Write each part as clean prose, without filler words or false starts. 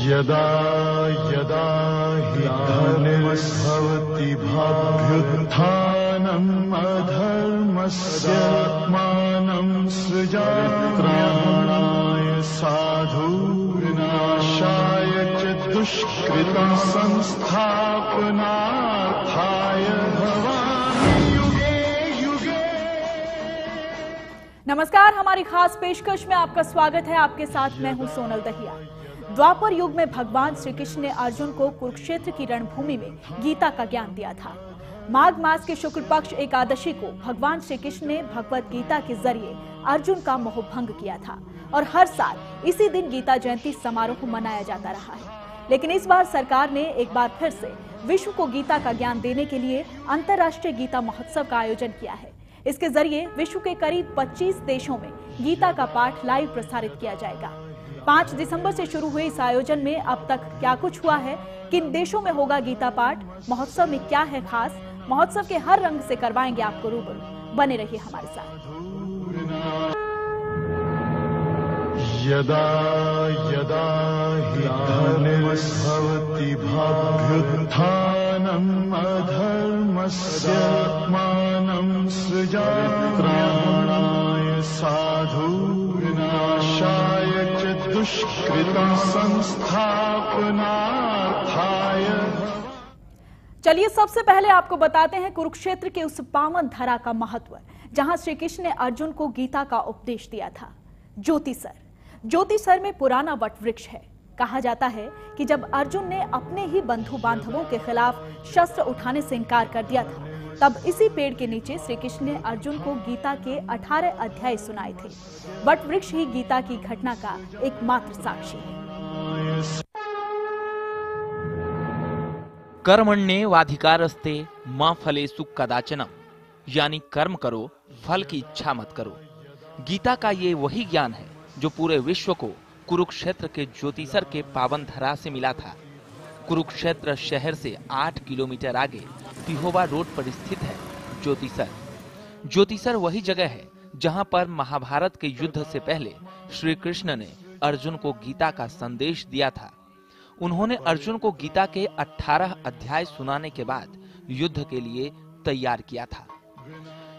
यदा यदा हि धर्मस्भवति भाभ्युत्थानम् अधर्मस्य आत्मानं सृजाम्यहम् साधुर्नाशाय च दुष्कृतं संस्थापनार्थाय भवामि युगे युगे। नमस्कार, हमारी खास पेशकश में आपका स्वागत है। आपके साथ मैं हूं सोनल दहिया। द्वापर युग में भगवान श्री कृष्ण ने अर्जुन को कुरुक्षेत्र की रणभूमि में गीता का ज्ञान दिया था। माघ मास के शुक्ल पक्ष एकादशी को भगवान श्री कृष्ण ने भगवत गीता के जरिए अर्जुन का मोह भंग किया था और हर साल इसी दिन गीता जयंती समारोह मनाया जाता रहा है। लेकिन इस बार सरकार ने एक बार फिर से विश्व को गीता का ज्ञान देने के लिए अंतर्राष्ट्रीय गीता महोत्सव का आयोजन किया है। इसके जरिए विश्व के करीब 25 देशों में गीता का पाठ लाइव प्रसारित किया जाएगा। 5 दिसंबर से शुरू हुए इस आयोजन में अब तक क्या कुछ हुआ है, किन देशों में होगा गीता पाठ, महोत्सव में क्या है खास, महोत्सव के हर रंग से करवाएंगे आपको रूबरू। बने रहिए हमारे साथ। यदा यदा हि धर्मस्भवति भाभ्युत्थानम् अधर्मस्य आत्मानं सृजाम्यहम् साधुर्नाशाय च दुष्कृतं संस्थापनार्थाय। चलिए सबसे पहले आपको बताते हैं कुरुक्षेत्र के उस पावन धरा का महत्व, जहां श्री कृष्ण ने अर्जुन को गीता का उपदेश दिया था। ज्योतिसर। ज्योतिसर में पुराना वट वृक्ष है। कहा जाता है कि जब अर्जुन ने अपने ही बंधु बांधवों के खिलाफ शस्त्र उठाने से इनकार कर दिया था, तब इसी पेड़ के नीचे श्री कृष्ण ने अर्जुन को गीता के 18 अध्याय सुनाए थे। वट वृक्ष ही गीता की घटना का एकमात्र साक्षी है। कर्मण्येवाधिकारस्ते मा फलेषु कदाचन, यानी कर्म करो, फल की इच्छा मत करो। गीता का ये वही ज्ञान है जो पूरे विश्व को कुरुक्षेत्र के ज्योतिसर के पावन धरा से मिला था। कुरुक्षेत्र शहर से 8 किलोमीटर आगे पिहोवा रोड पर स्थित है ज्योतिसर। ज्योतिसर वही जगह है जहां पर महाभारत के युद्ध से पहले श्री कृष्ण ने अर्जुन को गीता का संदेश दिया था। उन्होंने अर्जुन को गीता के 18 अध्याय सुनाने के बाद युद्ध के लिए तैयार किया था।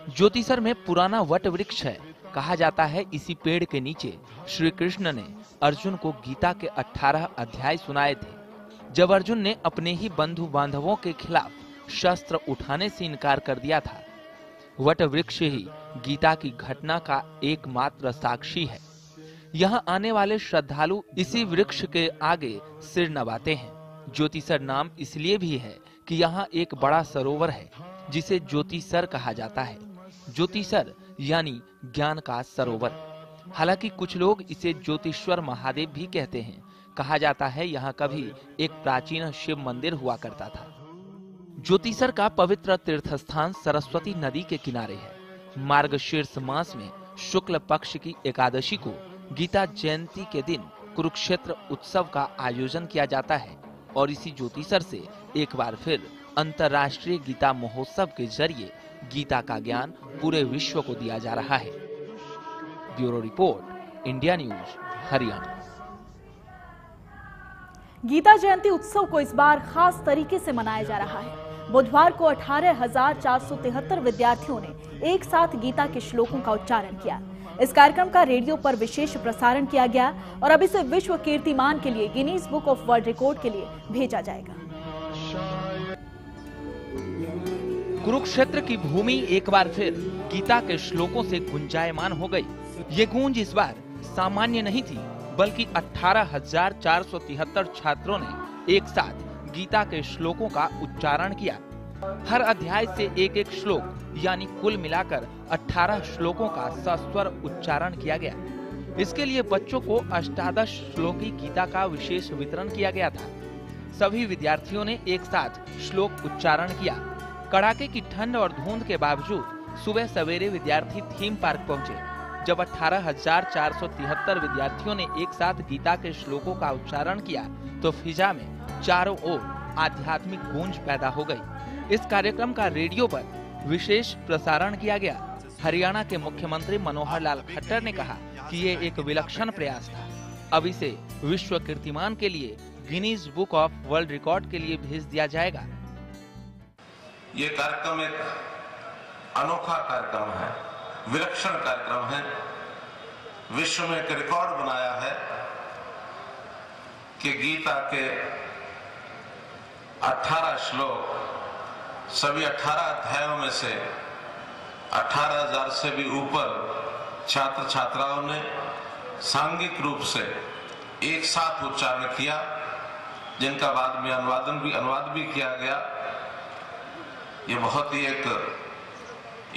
ज्योतिसर में पुराना वट वृक्ष है। कहा जाता है इसी पेड़ के नीचे श्री कृष्ण ने अर्जुन को गीता के 18 अध्याय सुनाए थे। जब अर्जुन ने अपने ही बंधु बांधवों के खिलाफ शस्त्र उठाने से इनकार कर दिया था। वट वृक्ष ही गीता की घटना का एकमात्र साक्षी है। यहाँ आने वाले श्रद्धालु इसी वृक्ष के आगे सिर नवाते हैं। ज्योतिसर नाम इसलिए भी है कि यहाँ एक बड़ा सरोवर है जिसे ज्योतिसर कहा जाता है। ज्योतिसर यानी ज्ञान का सरोवर। हालांकि कुछ लोग इसे ज्योतिश्वर महादेव भी कहते हैं। कहा जाता है यहाँ कभी एक प्राचीन शिव मंदिर हुआ करता था। ज्योतिसर का पवित्र तीर्थ स्थान सरस्वती नदी के किनारे है। मार्गशीर्ष मास में शुक्ल पक्ष की एकादशी को गीता जयंती के दिन कुरुक्षेत्र उत्सव का आयोजन किया जाता है और इसी ज्योतिसर से एक बार फिर अंतर्राष्ट्रीय गीता महोत्सव के जरिए गीता का ज्ञान पूरे विश्व को दिया जा रहा है। Bureau report, India News, Haryana. Geeta Jayanti उत्सव को इस बार खास तरीके से मनाया जा रहा है। बुधवार को 18,473 विद्यार्थियों ने एक साथ गीता के श्लोकों का उच्चारण किया। इस कार्यक्रम का रेडियो पर विशेष प्रसारण किया गया और अब इसे विश्व कीर्तिमान के लिए Guinness book of world record के लिए भेजा जाएगा। कुरुक्षेत्र की भूमि एक बार फिर गीता के श्लोकों से गुंजायमान हो गई। ये गूंज इस बार सामान्य नहीं थी, बल्कि 18,473 छात्रों ने एक साथ गीता के श्लोकों का उच्चारण किया। हर अध्याय से एक एक श्लोक यानी कुल मिलाकर 18 श्लोकों का सस्वर उच्चारण किया गया। इसके लिए बच्चों को अष्टादश श्लोकी गीता का विशेष वितरण किया गया था। सभी विद्यार्थियों ने एक साथ श्लोक उच्चारण किया। कड़ाके की ठंड और धुंध के बावजूद सुबह सवेरे विद्यार्थी थीम पार्क पहुंचे। जब 18,473 विद्यार्थियों ने एक साथ गीता के श्लोकों का उच्चारण किया तो फिजा में चारों ओर आध्यात्मिक गूंज पैदा हो गई। इस कार्यक्रम का रेडियो पर विशेष प्रसारण किया गया। हरियाणा के मुख्यमंत्री मनोहर लाल खट्टर ने कहा कि ये एक विलक्षण प्रयास था। अब इसे विश्व कीर्तिमान के लिए Guinness book of world record के लिए भेज दिया जाएगा। ये कार्यक्रम एक अनोखा कार्यक्रम है, विलक्षण कार्यक्रम है। विश्व में एक रिकॉर्ड बनाया है कि गीता के 18 श्लोक, सभी 18 अध्यायों में से 18,000 से भी ऊपर छात्र छात्राओं ने सांघिक रूप से एक साथ उच्चारण किया, जिनका बाद में अनुवाद भी किया गया। ये बहुत ही एक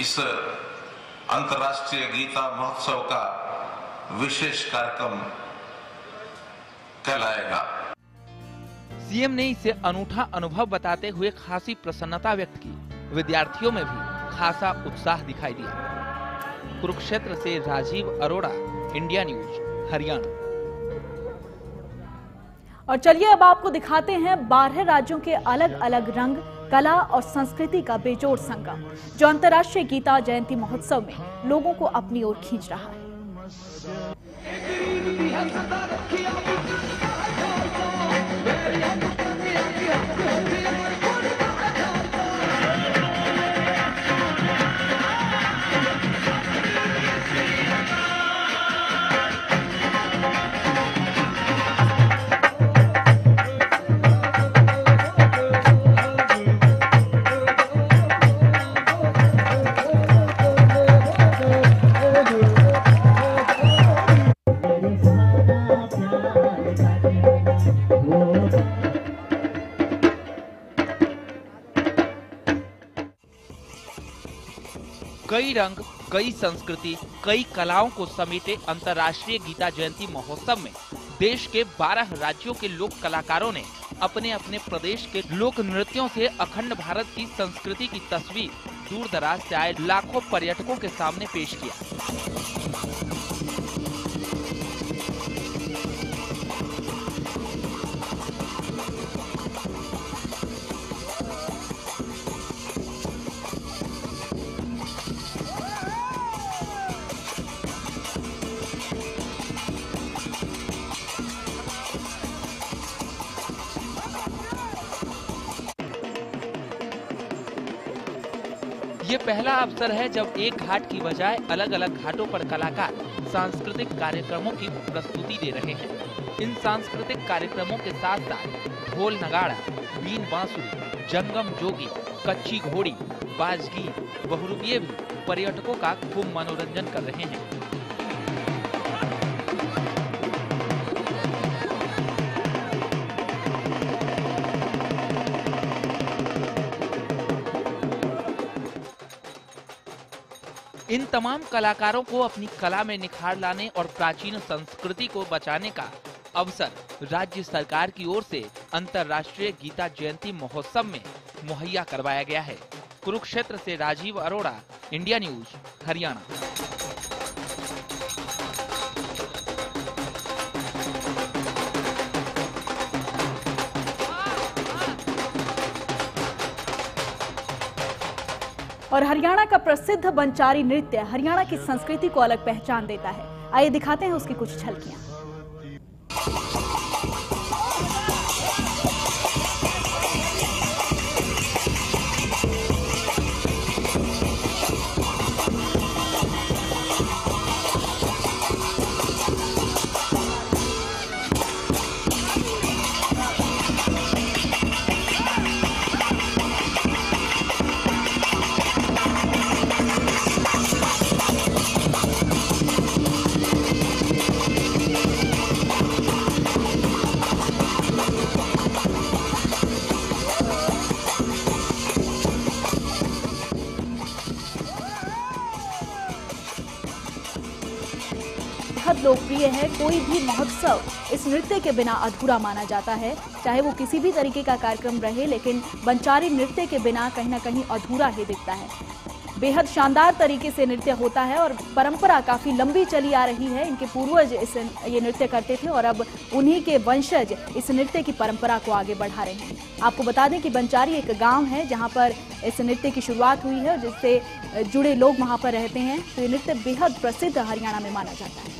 इस अंतर्राष्ट्रीय गीता महोत्सव का विशेष कार्यक्रम कहलाएगा। सीएम ने इसे अनूठा अनुभव बताते हुए खासी प्रसन्नता व्यक्त की। विद्यार्थियों में भी खासा उत्साह दिखाई दिया। कुरुक्षेत्र से राजीव अरोड़ा, इंडिया न्यूज, हरियाणा। और चलिए अब आपको दिखाते हैं 12 राज्यों के अलग अलग रंग, कला और संस्कृति का बेजोड़ संगम, जो अंतर्राष्ट्रीय गीता जयंती महोत्सव में लोगों को अपनी ओर खींच रहा है। कई रंग, कई संस्कृति, कई कलाओं को समेटे अंतर्राष्ट्रीय गीता जयंती महोत्सव में देश के 12 राज्यों के लोक कलाकारों ने अपने अपने प्रदेश के लोक नृत्यों से अखंड भारत की संस्कृति की तस्वीर दूर दराज से आए लाखों पर्यटकों के सामने पेश किया। ये पहला अवसर है जब एक घाट की बजाय अलग अलग घाटों पर कलाकार सांस्कृतिक कार्यक्रमों की प्रस्तुति दे रहे हैं। इन सांस्कृतिक कार्यक्रमों के साथ साथ ढोल नगाड़ा, बीन बांसुरी, जंगम जोगी, कच्ची घोड़ी, बाजगीत, बहुरूपिये भी पर्यटकों का खूब मनोरंजन कर रहे हैं। इन तमाम कलाकारों को अपनी कला में निखार लाने और प्राचीन संस्कृति को बचाने का अवसर राज्य सरकार की ओर से अंतर्राष्ट्रीय गीता जयंती महोत्सव में मुहैया करवाया गया है। कुरुक्षेत्र से राजीव अरोड़ा, इंडिया न्यूज, हरियाणा। और हरियाणा का प्रसिद्ध बंचारी नृत्य हरियाणा की संस्कृति को अलग पहचान देता है। आइए दिखाते हैं उसकी कुछ झलकियां। लोकप्रिय है। कोई भी महोत्सव इस नृत्य के बिना अधूरा माना जाता है, चाहे वो किसी भी तरीके का कार्यक्रम रहे, लेकिन बंचारी नृत्य के बिना कहीं ना कहीं अधूरा ही दिखता है। बेहद शानदार तरीके से नृत्य होता है और परंपरा काफी लंबी चली आ रही है। इनके पूर्वज ये नृत्य करते थे और अब उन्हीं के वंशज इस नृत्य की परंपरा को आगे बढ़ा रहे हैं। आपको बता दें कि बंचारी एक गांव है जहां पर इस नृत्य की शुरुआत हुई है और जिससे जुड़े लोग वहां पर रहते हैं। तो ये नृत्य बेहद प्रसिद्ध हरियाणा में माना जाता है।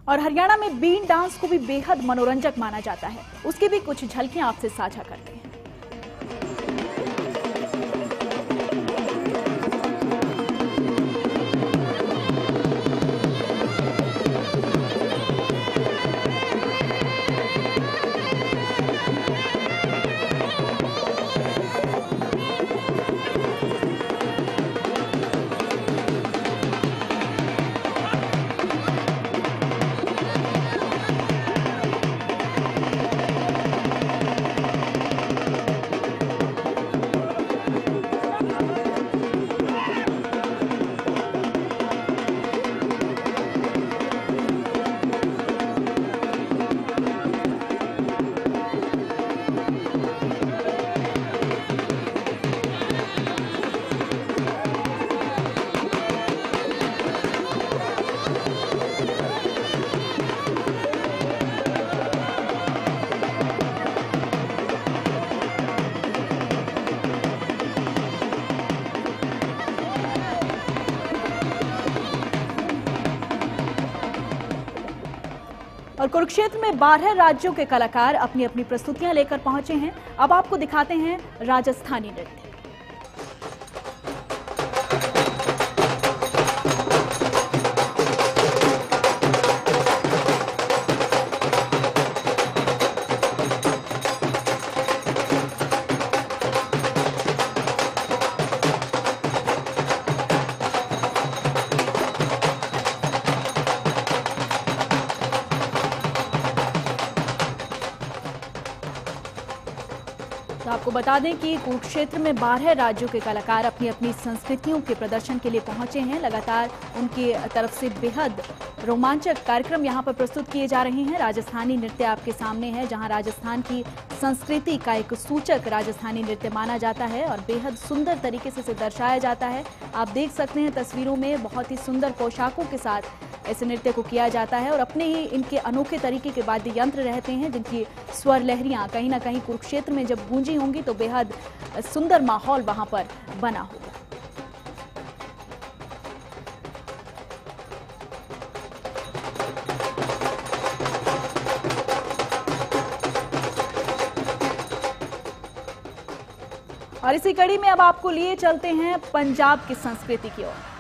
और हरियाणा में बीन डांस को भी बेहद मनोरंजक माना जाता है। उसकी भी कुछ झलकियां आपसे साझा करते हैं। और कुरुक्षेत्र में 12 राज्यों के कलाकार अपनी अपनी प्रस्तुतियां लेकर पहुंचे हैं। अब आपको दिखाते हैं राजस्थानी नृत्य। तो आपको बता दें कि कुरुक्षेत्र में 12 राज्यों के कलाकार अपनी अपनी संस्कृतियों के प्रदर्शन के लिए पहुंचे हैं। लगातार उनकी तरफ से बेहद रोमांचक कार्यक्रम यहां पर प्रस्तुत किए जा रहे हैं। राजस्थानी नृत्य आपके सामने है, जहां राजस्थान की संस्कृति का एक सूचक राजस्थानी नृत्य माना जाता है और बेहद सुंदर तरीके से इसे दर्शाया जाता है। आप देख सकते हैं तस्वीरों में बहुत ही सुंदर पोशाकों के साथ इस नृत्य को किया जाता है और अपने ही इनके अनोखे तरीके के वाद्य यंत्र रहते हैं, जिनकी स्वर लहरियां कहीं ना कहीं कुरुक्षेत्र में जब गूंजी होंगी तो बेहद सुंदर माहौल वहां पर बना होगा। और इसी कड़ी में अब आपको लिए चलते हैं पंजाब की संस्कृति की ओर।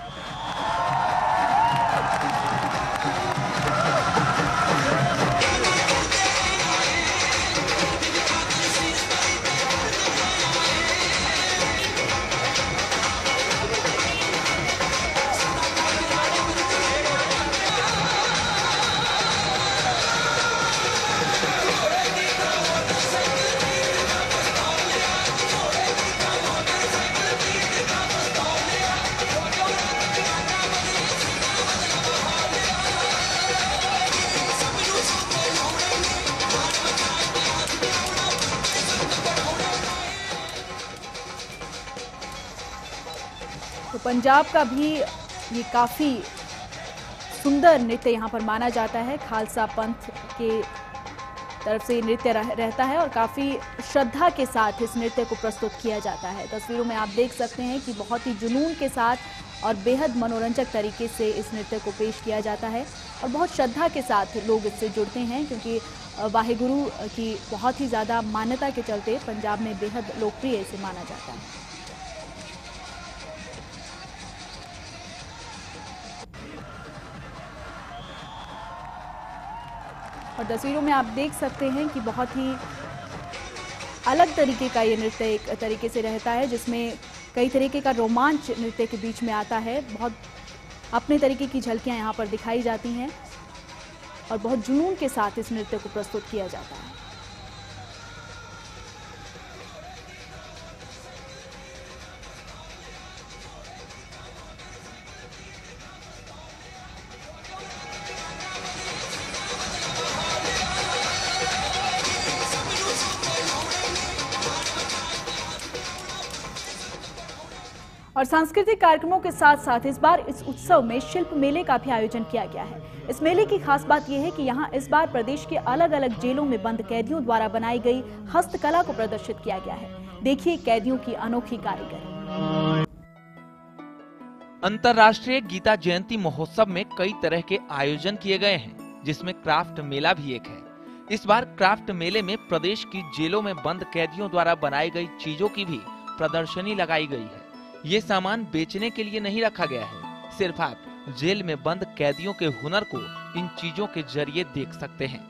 तो पंजाब का भी ये काफ़ी सुंदर नृत्य यहाँ पर माना जाता है। खालसा पंथ के तरफ से नृत्य रहता है और काफ़ी श्रद्धा के साथ इस नृत्य को प्रस्तुत किया जाता है। तस्वीरों में आप देख सकते हैं कि बहुत ही जुनून के साथ और बेहद मनोरंजक तरीके से इस नृत्य को पेश किया जाता है और बहुत श्रद्धा के साथ लोग इससे जुड़ते हैं, क्योंकि वाहेगुरु की बहुत ही ज़्यादा मान्यता के चलते पंजाब में बेहद लोकप्रिय इसे माना जाता है। और तस्वीरों में आप देख सकते हैं कि बहुत ही अलग तरीके का ये नृत्य एक तरीके से रहता है, जिसमें कई तरीके का रोमांच नृत्य के बीच में आता है। बहुत अपने तरीके की झलकियां यहाँ पर दिखाई जाती हैं और बहुत जुनून के साथ इस नृत्य को प्रस्तुत किया जाता है। और सांस्कृतिक कार्यक्रमों के साथ साथ इस बार इस उत्सव में शिल्प मेले का भी आयोजन किया गया है। इस मेले की खास बात यह है कि यहाँ इस बार प्रदेश के अलग अलग जेलों में बंद कैदियों द्वारा बनाई गई हस्तकला को प्रदर्शित किया गया है। देखिए कैदियों की अनोखी कारीगरी। अंतर्राष्ट्रीय गीता जयंती महोत्सव में कई तरह के आयोजन किए गए हैं, जिसमें क्राफ्ट मेला भी एक है। इस बार क्राफ्ट मेले में प्रदेश की जेलों में बंद कैदियों द्वारा बनाई गई चीजों की भी प्रदर्शनी लगाई गई है। ये सामान बेचने के लिए नहीं रखा गया है, सिर्फ आप जेल में बंद कैदियों के हुनर को इन चीजों के जरिए देख सकते हैं।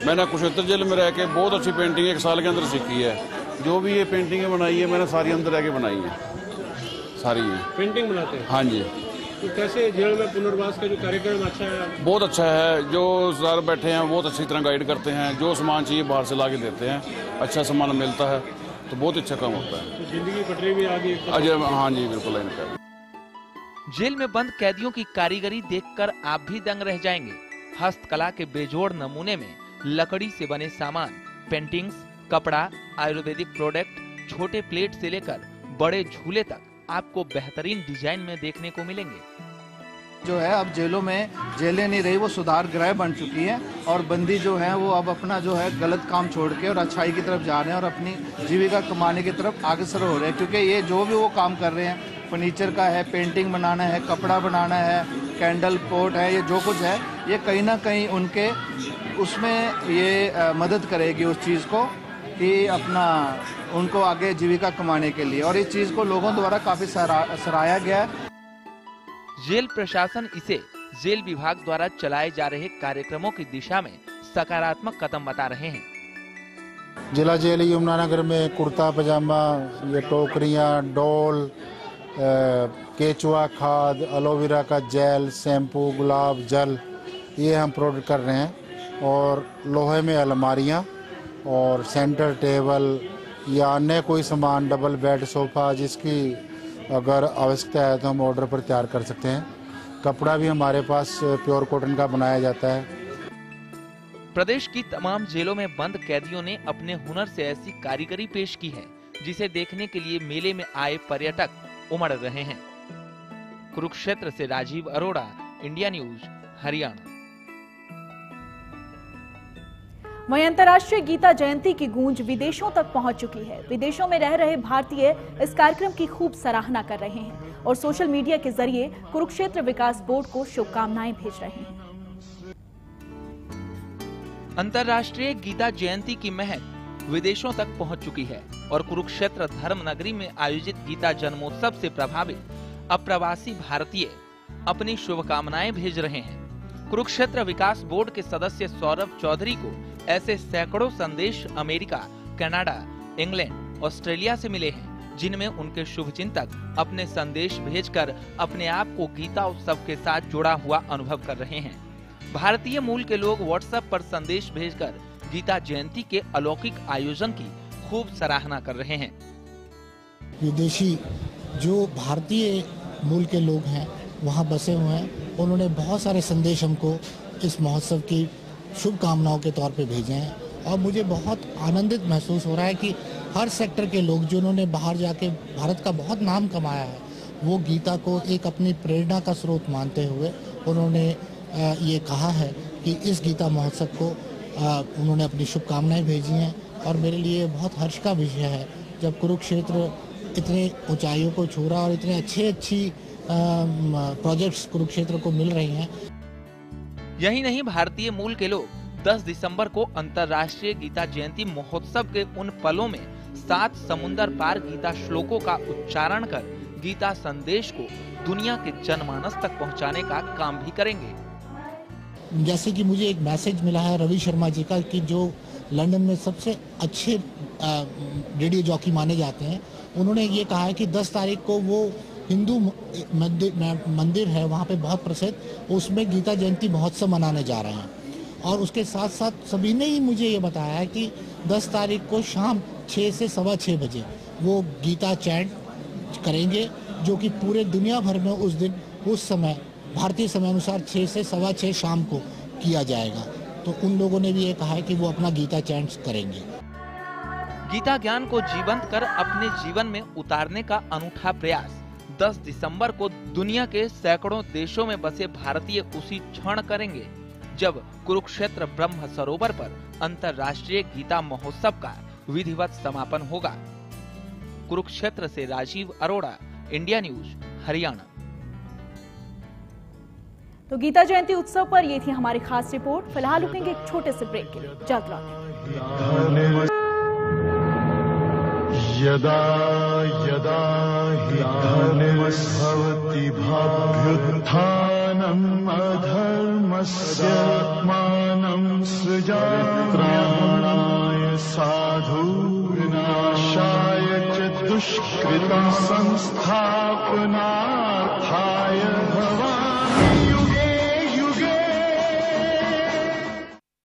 मैंने कुरुक्षेत्र जेल में रह के बहुत अच्छी पेंटिंग 1 साल के अंदर सीखी है। जो भी ये पेंटिंगें बनाई है मैंने सारी अंदर रह के बनाई है, सारी है। पेंटिंग बनाते हैं? हाँ जी। तो कैसे जेल में पुनर्वास का जो कार्यक्रम अच्छा है? बहुत अच्छा है। जो सर बैठे हैं बहुत अच्छी तरह गाइड करते हैं। जो सामान चाहिए बाहर से ला के देते हैं, अच्छा सामान मिलता है, तो बहुत अच्छा काम होता है। तो जिंदगी पटरी भी आगे? हाँ जी बिल्कुल। जेल में बंद कैदियों की कारीगरी देखकर आप भी दंग रह जाएंगे। हस्तकला के बेजोड़ नमूने में लकड़ी से बने सामान, पेंटिंग्स, कपड़ा, आयुर्वेदिक प्रोडक्ट, छोटे प्लेट से लेकर बड़े झूले तक आपको बेहतरीन डिजाइन में देखने को मिलेंगे। जो है अब जेलों में जेलें नहीं रही, वो सुधार गृह बन चुकी है और बंदी जो है वो अब अपना जो है गलत काम छोड़ के और अच्छाई की तरफ जा रहे हैं और अपनी जीविका कमाने की तरफ अग्रसर हो रहे हैं। क्योंकि ये जो भी वो काम कर रहे हैं, फर्नीचर का है, पेंटिंग बनाना है, कपड़ा बनाना है, कैंडल पोट है, ये जो कुछ है ये कहीं ना कहीं उनके उसमें ये मदद करेगी उस चीज़ को कि अपना उनको आगे जीविका कमाने के लिए, और इस चीज़ को लोगों द्वारा काफ़ी सराहाया गया है। जेल प्रशासन इसे जेल विभाग द्वारा चलाए जा रहे कार्यक्रमों की दिशा में सकारात्मक कदम बता रहे हैं। जिला जेल यमुनानगर में कुर्ता पजामा, ये टोकरियां, डोल, केचुआ खाद, एलोवेरा का जेल, शैम्पू, गुलाब जल, ये हम प्रोडक्ट कर रहे हैं। और लोहे में अलमारियां और सेंटर टेबल या अन्य कोई सामान, डबल बेड, सोफा, जिसकी अगर आवश्यकता है तो हम ऑर्डर पर तैयार कर सकते हैं। कपड़ा भी हमारे पास प्योर कॉटन का बनाया जाता है। प्रदेश की तमाम जेलों में बंद कैदियों ने अपने हुनर से ऐसी कारीगरी पेश की है जिसे देखने के लिए मेले में आए पर्यटक उमड़ रहे हैं। कुरुक्षेत्र से राजीव अरोड़ा, इंडिया न्यूज, हरियाणा। वहीं अंतर्राष्ट्रीय गीता जयंती की गूंज विदेशों तक पहुंच चुकी है। विदेशों में रह रहे भारतीय इस कार्यक्रम की खूब सराहना कर रहे हैं और सोशल मीडिया के जरिए कुरुक्षेत्र विकास बोर्ड को शुभकामनाएं भेज रहे हैं। अंतर्राष्ट्रीय गीता जयंती की महक विदेशों तक पहुंच चुकी है और कुरुक्षेत्र धर्म नगरी में आयोजित गीता जन्मोत्सव से प्रभावित अप्रवासी भारतीय अपनी शुभकामनाएं भेज रहे हैं। कुरुक्षेत्र विकास बोर्ड के सदस्य सौरभ चौधरी को ऐसे सैकड़ों संदेश अमेरिका, कनाडा, इंग्लैंड, ऑस्ट्रेलिया से मिले हैं, जिनमें उनके शुभचिंतक अपने संदेश भेजकर अपने आप को गीता उत्सव के साथ जुड़ा हुआ अनुभव कर रहे हैं। भारतीय मूल के लोग व्हाट्सएप पर संदेश भेजकर गीता जयंती के अलौकिक आयोजन की खूब सराहना कर रहे हैं। विदेशी जो भारतीय मूल के लोग हैं वहाँ बसे हुए हैं, उन्होंने बहुत सारे संदेश हमको इस महोत्सव की शुभकामनाओं के तौर पे भेजे हैं और मुझे बहुत आनंदित महसूस हो रहा है कि हर सेक्टर के लोग जिन्होंने बाहर जाके भारत का बहुत नाम कमाया है, वो गीता को एक अपनी प्रेरणा का स्रोत मानते हुए उन्होंने ये कहा है कि इस गीता महोत्सव को उन्होंने अपनी शुभकामनाएं भेजी हैं। और मेरे लिए बहुत हर्ष का विषय है जब कुरुक्षेत्र इतने ऊंचाइयों को छू रहा और इतने अच्छी प्रोजेक्ट्स कुरुक्षेत्र को मिल रही हैं। यही नहीं, भारतीय मूल के लोग 10 दिसंबर को अंतर्राष्ट्रीय गीता जयंती महोत्सव के उन पलों में 7 समुंदर पार गीता श्लोकों का उच्चारण कर गीता संदेश को दुनिया के जनमानस तक पहुंचाने का काम भी करेंगे। जैसे कि मुझे एक मैसेज मिला है रवि शर्मा जी का कि जो लंदन में सबसे अच्छे रेडियो जॉकी माने जाते हैं, उन्होंने ये कहा है कि 10 तारीख को वो हिंदू मंदिर है वहाँ पे बहुत प्रसिद्ध, उसमें गीता जयंती महोत्सव मनाने जा रहे हैं। और उसके साथ साथ सभी ने ही मुझे ये बताया है कि 10 तारीख को शाम 6 से 6:15 बजे वो गीता चैंट करेंगे, जो कि पूरे दुनिया भर में उस दिन उस समय भारतीय समय अनुसार 6 से 6:15 शाम को किया जाएगा। तो उन लोगों ने भी ये कहा है कि वो अपना गीता चैंट करेंगे। गीता ज्ञान को जीवंत कर अपने जीवन में उतारने का अनूठा प्रयास 10 दिसंबर को दुनिया के सैकड़ों देशों में बसे भारतीय उसी क्षण करेंगे जब कुरुक्षेत्र ब्रह्म सरोवर पर अंतर्राष्ट्रीय गीता महोत्सव का विधिवत समापन होगा। कुरुक्षेत्र से राजीव अरोड़ा, इंडिया न्यूज, हरियाणा। तो गीता जयंती उत्सव पर ये थी हमारी खास रिपोर्ट। फिलहाल रुकेंगे एक छोटे से ब्रेक के लिए, जल्द लौटेंगे। यदा यदा हि धर्मस्भवति भाभ्युत्थानम् अधर्मस्य आत्मानं सृजाम्यहम् साधुर्नाशाय च दुष्कृतं संस्थापनार्थाय भवामि।